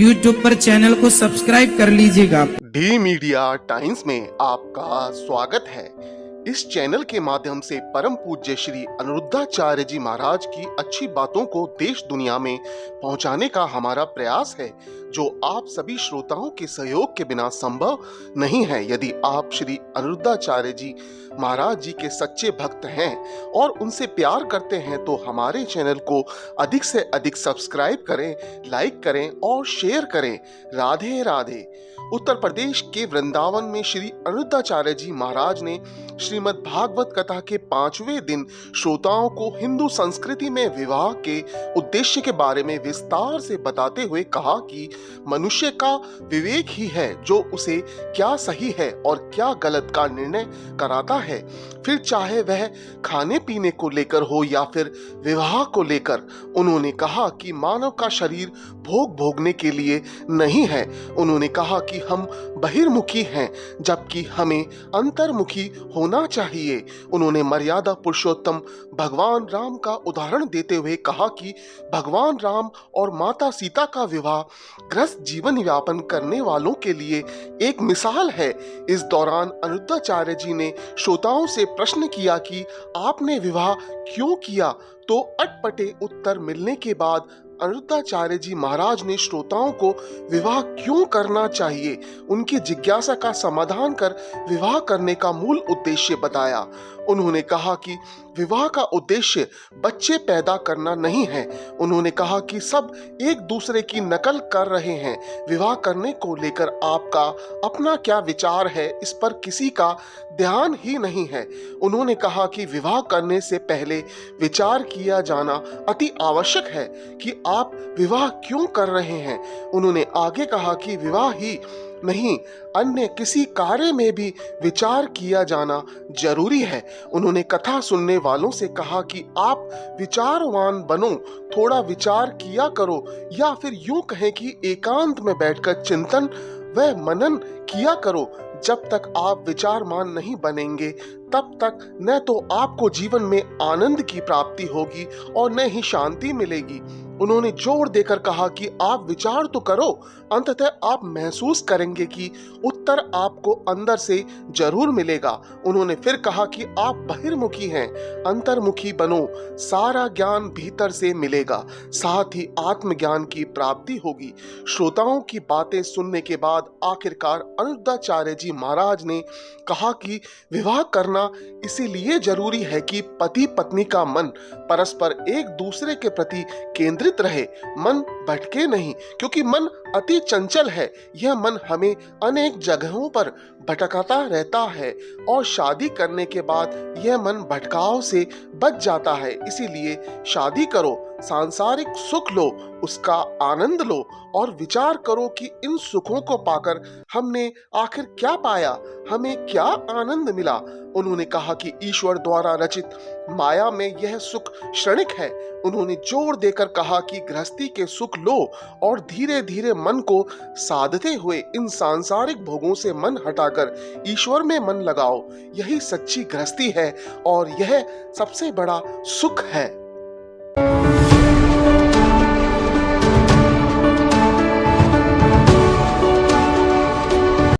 YouTube पर channel को subscribe कर लीजिएगा। डी मीडिया टाइम्स में आपका स्वागत है। इस चैनल के माध्यम से परम पूज्य श्री अनिरुद्धाचार्य जी महाराज की अच्छी बातों को देश दुनिया में पहुंचाने का हमारा प्रयास है, जो आप सभी श्रोताओं के सहयोग के बिना संभव नहीं है। यदि आप श्री अनिरुद्धाचार्य जी महाराज जी के सच्चे भक्त हैं और उनसे प्यार करते हैं तो हमारे चैनल को अधिक से अधिक सब्सक्राइब करें, लाइक करें और शेयर करें। राधे राधे। उत्तर प्रदेश के वृंदावन में श्री अनिरुद्धाचार्य जी महाराज ने श्रीमद् भागवत कथा के 5वें दिन श्रोताओं को हिंदू संस्कृति में विवाह के उद्देश्य के बारे में विस्तार से बताते हुए कहा कि मनुष्य का विवेक ही है जो उसे क्या सही है और क्या गलत का निर्णय कराता है, फिर चाहे वह खाने पीने को लेकर हो या फिर विवाह को लेकर। उन्होंने कहा कि मानव का शरीर भोग भोगने के लिए नहीं है। उन्होंने कहा कि हम बहिर्मुखी हैं जबकि हमें अंतर्मुखी होना चाहिए। उन्होंने मर्यादा पुरुषोत्तम भगवान राम का उदाहरण देते हुए कहा कि भगवान राम और माता सीता का विवाह ग्रस्त जीवन यापन करने वालों के लिए एक मिसाल है। इस दौरान अनिरुद्धाचार्य जी ने श्रोताओं से प्रश्न किया कि आपने विवाह क्यों किया, तो अटपटे उत्तर मिलने के बाद अनिरुद्धाचार्य जी महाराज ने श्रोताओं को विवाह क्यों करना चाहिए, उनकी जिज्ञासा का समाधान कर विवाह करने का मूल उद्देश्य बताया। उन्होंने कहा कि विवाह का उद्देश्य बच्चे पैदा करना नहीं है। उन्होंने कहा कि सब एक दूसरे की नकल कर रहे हैं। विवाह करने को लेकर आपका अपना क्या विचार है, इस पर किसी का ध्यान ही नहीं है। उन्होंने कहा कि विवाह करने से पहले विचार किया जाना अति आवश्यक है कि आप विवाह क्यों कर रहे हैं। उन्होंने आगे कहा कि विवाह ही नहीं, अन्य किसी कार्य में भी विचार किया जाना जरूरी है। उन्होंने कथा सुनने वालों से कहा कि आप विचारवान बनो, थोड़ा विचार किया करो, या फिर यूं कहें कि एकांत में बैठकर चिंतन व मनन किया करो। जब तक आप विचारमान नहीं बनेंगे तब तक न तो आपको जीवन में आनंद की प्राप्ति होगी और न ही शांति मिलेगी। उन्होंने जोर देकर कहा कि आप विचार तो करो, अंततः आप महसूस करेंगे कि उत्तर आपको अंदर से जरूर मिलेगा। उन्होंने फिर कहा कि आप बहिर्मुखी हैं, अंतर्मुखी बनो, सारा ज्ञान भीतर से मिलेगा, साथ ही आत्मज्ञान की प्राप्ति होगी। श्रोताओं की बातें सुनने के बाद आखिरकार अनिरुद्धाचार्य जी महाराज ने कहा कि विवाह करना इसीलिए जरूरी है कि पति पत्नी का मन परस्पर एक दूसरे के प्रति केंद्रित रहे, मन भटके नहीं, क्योंकि मन अति चंचल है। यह मन हमें अनेक जगहों पर भटकाता रहता है और शादी करने के बाद यह मन भटकाव से बच जाता है। इसीलिए शादी करो, सांसारिक सुख लो, उसका आनंद लो और विचार करो कि इन सुखों को पाकर हमने आखिर क्या पाया, हमें क्या आनंद मिला। उन्होंने कहा कि ईश्वर द्वारा रचित माया में यह सुख क्षणिक है। उन्होंने जोर देकर कहा कि गृहस्थी के सुख लो और धीरे धीरे मन को साधते हुए इन सांसारिक भोगों से मन हटाकर ईश्वर में मन लगाओ। यही सच्ची गृहस्थी है और यह सबसे बड़ा सुख है।